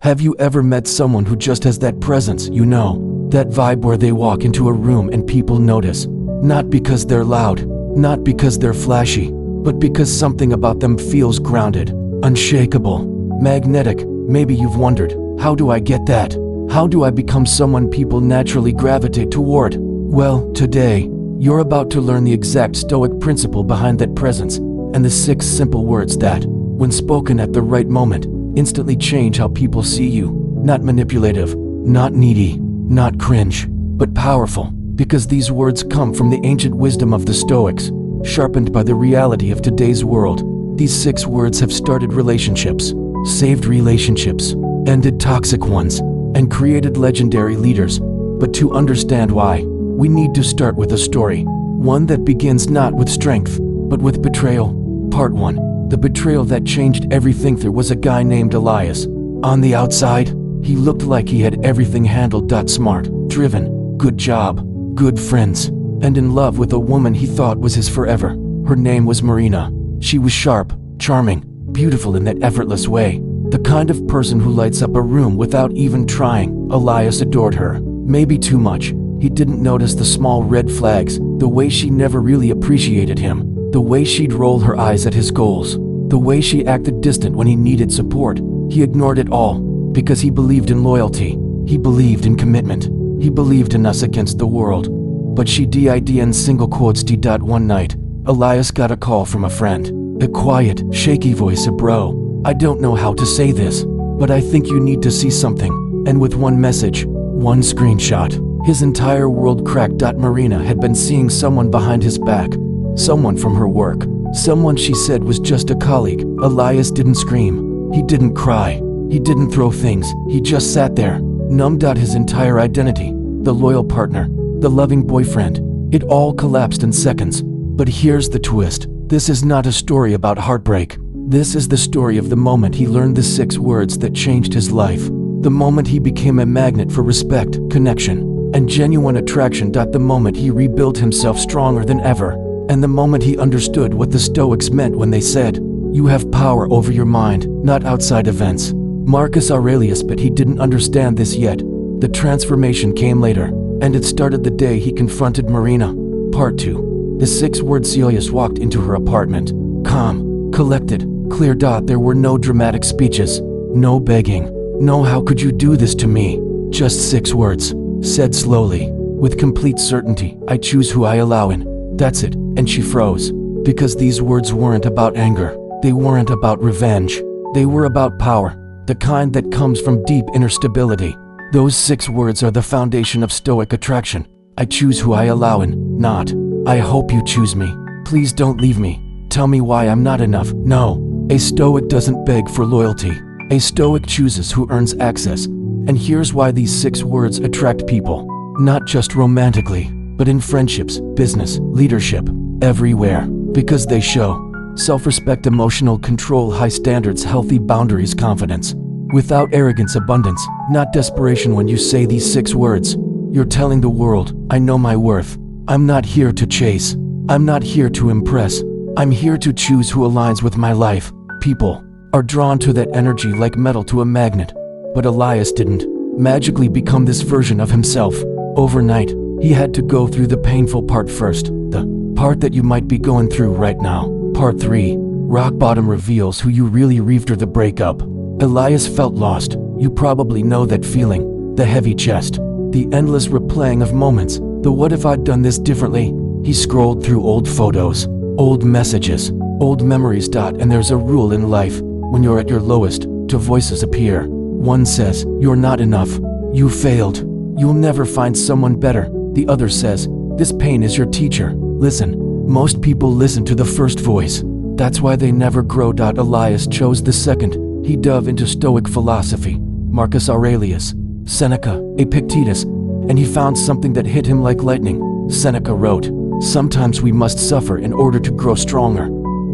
Have you ever met someone who just has that presence, that vibe where they walk into a room and people notice? Not because they're loud, not because they're flashy, but because something about them feels grounded, unshakable, magnetic. Maybe you've wondered, how do I get that? How do I become someone people naturally gravitate toward? Well, today, you're about to learn the exact Stoic principle behind that presence, and the 6 simple words that, when spoken at the right moment, instantly change how people see you. Not manipulative, not needy, not cringe, but powerful, because these words come from the ancient wisdom of the Stoics, sharpened by the reality of today's world. These 6 words have started relationships, saved relationships, ended toxic ones, and created legendary leaders. But to understand why, we need to start with a story, one that begins not with strength, but with betrayal. Part 1. The betrayal that changed everything. There was a guy named Elias. On the outside, he looked like he had everything handled. Smart, driven, good job, good friends, and in love with a woman he thought was his forever. Her name was Marina. She was sharp, charming, beautiful in that effortless way. The kind of person who lights up a room without even trying. Elias adored her. Maybe too much. He didn't notice the small red flags, the way she never really appreciated him, the way she'd roll her eyes at his goals, the way she acted distant when he needed support. He ignored it all, because he believed in loyalty. He believed in commitment. He believed in us against the world. But she did in single quotes. One night, Elias got a call from a friend. A quiet, shaky voice. Bro, I don't know how to say this, but I think you need to see something. And with one message, one screenshot, his entire world cracked. Marina had been seeing someone behind his back, someone from her work, someone she said was just a colleague. Elias didn't scream. He didn't cry. He didn't throw things. He just sat there, numbed. His entire identity, the loyal partner, the loving boyfriend, it all collapsed in seconds. But here's the twist. This is not a story about heartbreak. This is the story of the moment he learned the 6 words that changed his life. The moment he became a magnet for respect, connection, and genuine attraction. The moment he rebuilt himself stronger than ever. And the moment he understood what the Stoics meant when they said, you have power over your mind, not outside events. Marcus Aurelius, but he didn't understand this yet. The transformation came later, and it started the day he confronted Marina. Part 2. The 6 words. Elias walked into her apartment, calm, collected, clear. There were no dramatic speeches, no begging, no how could you do this to me, just 6 words, said slowly, with complete certainty. I choose who I allow in. That's it. And she froze, because these words weren't about anger. They weren't about revenge. They were about power, the kind that comes from deep inner stability. Those 6 words are the foundation of Stoic attraction. I choose who I allow in, not, I hope you choose me. Please don't leave me. Tell me why I'm not enough. No, a Stoic doesn't beg for loyalty. A Stoic chooses who earns access. And here's why these 6 words attract people. Not just romantically, but in friendships, business, leadership, everywhere. Because they show self-respect, emotional control, high standards, healthy boundaries, confidence. Without arrogance, abundance, not desperation. When you say these 6 words, you're telling the world, I know my worth. I'm not here to chase. I'm not here to impress. I'm here to choose who aligns with my life. People are drawn to that energy like metal to a magnet. But Elias didn't magically become this version of himself overnight. He had to go through the painful part first, the part that you might be going through right now. Part 3. Rock bottom reveals who you really are after the breakup. Elias felt lost. You probably know that feeling. The heavy chest. The endless replaying of moments. The what if I'd done this differently? He scrolled through old photos, old messages, old memories. And there's a rule in life. When you're at your lowest, 2 voices appear. One says, you're not enough. You failed. You'll never find someone better. The other says, this pain is your teacher. Listen. Most people listen to the first voice. That's why they never grow. Elias chose the second. He dove into Stoic philosophy, Marcus Aurelius, Seneca, Epictetus, and he found something that hit him like lightning. Seneca wrote, sometimes we must suffer in order to grow stronger.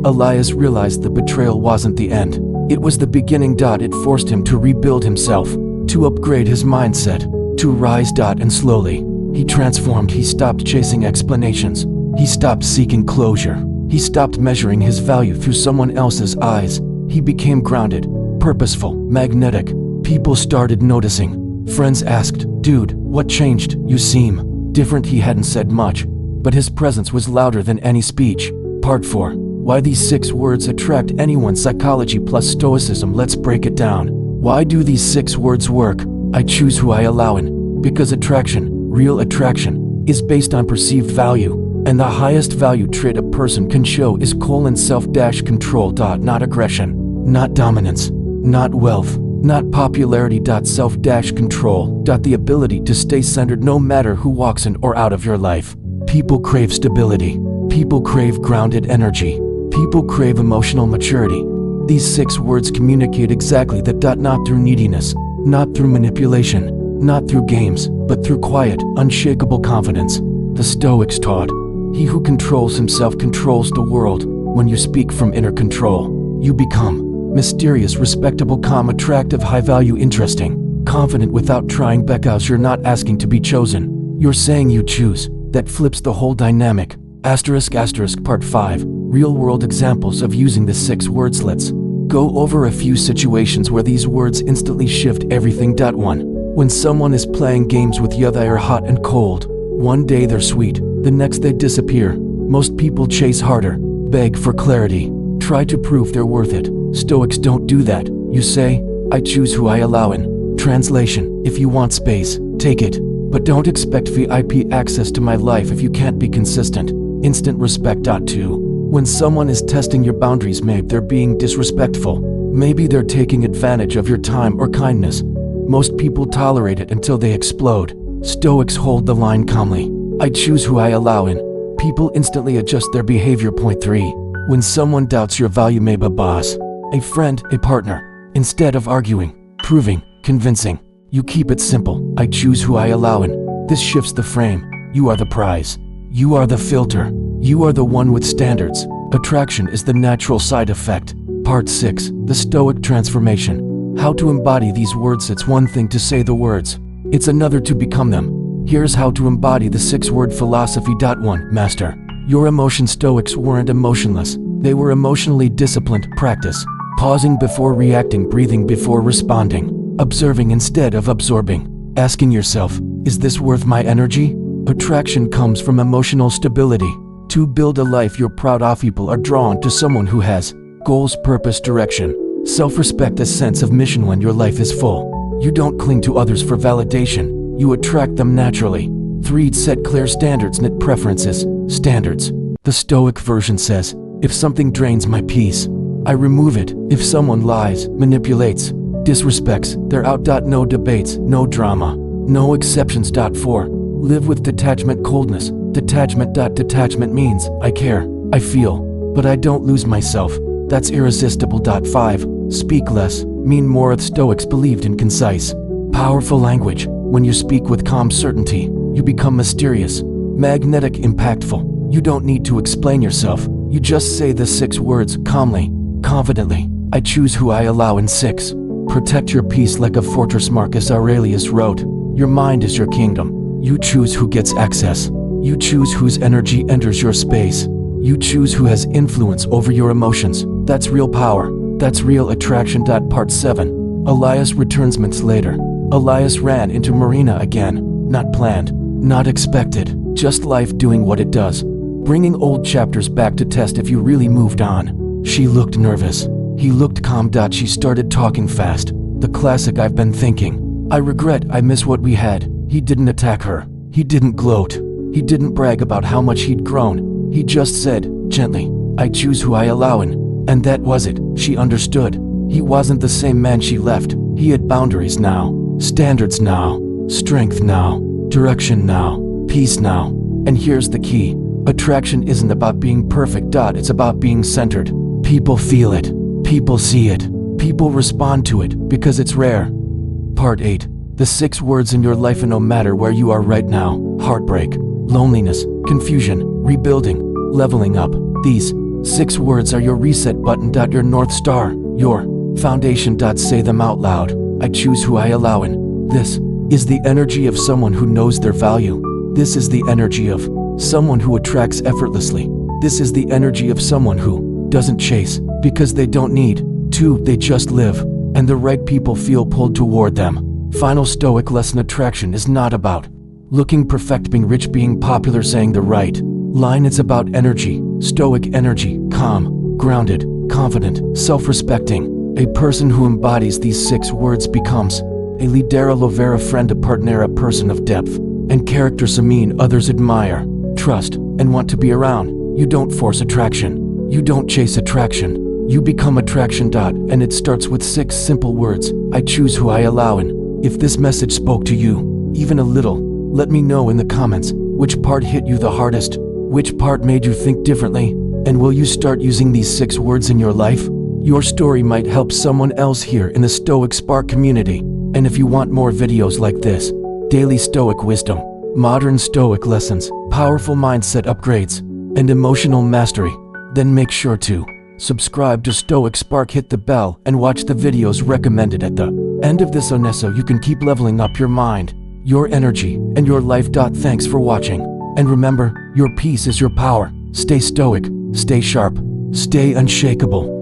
Elias realized the betrayal wasn't the end. It was the beginning. It forced him to rebuild himself, to upgrade his mindset, to rise. And slowly, he transformed. He stopped chasing explanations. He stopped seeking closure. He stopped measuring his value through someone else's eyes. He became grounded, purposeful, magnetic, People started noticing. Friends asked, "Dude, what changed? You seem different." He hadn't said much, but his presence was louder than any speech. Part 4. Why these 6 words attract anyone. Psychology plus Stoicism. Let's break it down. Why do these 6 words work? I choose who I allow in. Because attraction, real attraction, is based on perceived value. And the highest value trait a person can show is self-control. Not aggression, not dominance, not wealth, not popularity. Self-control. The ability to stay centered no matter who walks in or out of your life. People crave stability. People crave grounded energy. People crave emotional maturity. These 6 words communicate exactly that. Not through neediness, not through manipulation, not through games, but through quiet, unshakable confidence. The Stoics taught, he who controls himself controls the world. When you speak from inner control, you become mysterious, respectable, calm, attractive, high value, interesting, confident without trying. Because you're not asking to be chosen, you're saying you choose. That flips the whole dynamic. Part 5. Real world examples of using the 6 words. Let's go over a few situations where these words instantly shift everything. 1. When someone is playing games with you, they are hot and cold. One day they're sweet, the next they disappear. Most people chase harder, beg for clarity, try to prove they're worth it. Stoics don't do that. You say, I choose who I allow in. Translation: if you want space, take it. But don't expect VIP access to my life if you can't be consistent. Instant respect. 2. When someone is testing your boundaries, maybe they're being disrespectful. Maybe they're taking advantage of your time or kindness. Most people tolerate it until they explode. Stoics hold the line calmly. I choose who I allow in. People instantly adjust their behavior. Point 3. When someone doubts your value, maybe a boss, a friend, a partner, instead of arguing, proving, convincing, you keep it simple. I choose who I allow in. This shifts the frame. You are the prize. You are the filter. You are the one with standards. Attraction is the natural side effect. Part 6. The Stoic transformation. How to embody these words. It's one thing to say the words. It's another to become them. Here's how to embody the 6-word philosophy. 1. Master your emotions. Stoics weren't emotionless. They were emotionally disciplined. Practice pausing before reacting, breathing before responding, observing instead of absorbing, asking yourself, is this worth my energy? Attraction comes from emotional stability. To build a life you're proud of, people are drawn to someone who has goals, purpose, direction, self-respect, a sense of mission. When your life is full, you don't cling to others for validation. You attract them naturally. 3. Set clear standards, not preferences, standards. The Stoic version says, if something drains my peace, I remove it. If someone lies, manipulates, disrespects, they're out. No debates, no drama, no exceptions. 4. Live with detachment. Coldness, detachment. Detachment means I care, I feel, but I don't lose myself. That's irresistible. 5. Speak less, mean more. The Stoics believed in concise, powerful language. When you speak with calm certainty, you become mysterious, magnetic, impactful. You don't need to explain yourself. You just say the 6 words calmly, confidently. I choose who I allow in. 6. Protect your peace like a fortress. Marcus Aurelius wrote, your mind is your kingdom. You choose who gets access. You choose whose energy enters your space. You choose who has influence over your emotions. That's real power. That's real attraction. Part 7. Elias returns. Months later, Elias ran into Marina again. Not planned, not expected, just life doing what it does, bringing old chapters back to test if you really moved on. She looked nervous. He looked calm. She started talking fast. The classic I've been thinking. I regret, I miss what we had. He didn't attack her. He didn't gloat. He didn't brag about how much he'd grown. He just said, gently, I choose who I allow in. And that was it. She understood. He wasn't the same man she left. He had boundaries now, standards now, strength now, direction now, peace now. And here's the key. Attraction isn't about being perfect. It's about being centered. People feel it. People see it. People respond to it because it's rare. Part 8. The 6 words in your life, and no matter where you are right now: heartbreak, loneliness, confusion, rebuilding, leveling up. These 6 words are your reset button. Your North Star, your foundation. Say them out loud. I choose who I allow in. This is the energy of someone who knows their value. This is the energy of someone who attracts effortlessly. This is the energy of someone who doesn't chase because they don't need to, they just live. and the right people feel pulled toward them. Final Stoic lesson: attraction is not about looking perfect, being rich, being popular, saying the right line. It's about energy, Stoic energy, calm, grounded, confident, self-respecting. A person who embodies these 6 words becomes a leader, a lover, a friend, a partner, a person of depth and character. Mean others admire, trust, and want to be around. You don't force attraction. You don't chase attraction. You become attraction. And it starts with 6 simple words. I choose who I allow in. If this message spoke to you, even a little, let me know in the comments. Which part hit you the hardest? Which part made you think differently? And will you start using these 6 words in your life? Your story might help someone else here in the Stoic Spark community. And if you want more videos like this, daily Stoic wisdom, modern Stoic lessons, powerful mindset upgrades, and emotional mastery, then make sure to subscribe to Stoic Spark, hit the bell, and watch the videos recommended at the end of this so you can keep leveling up your mind, your energy, and your life. Thanks for watching. And remember, your peace is your power. Stay stoic, stay sharp, stay unshakable.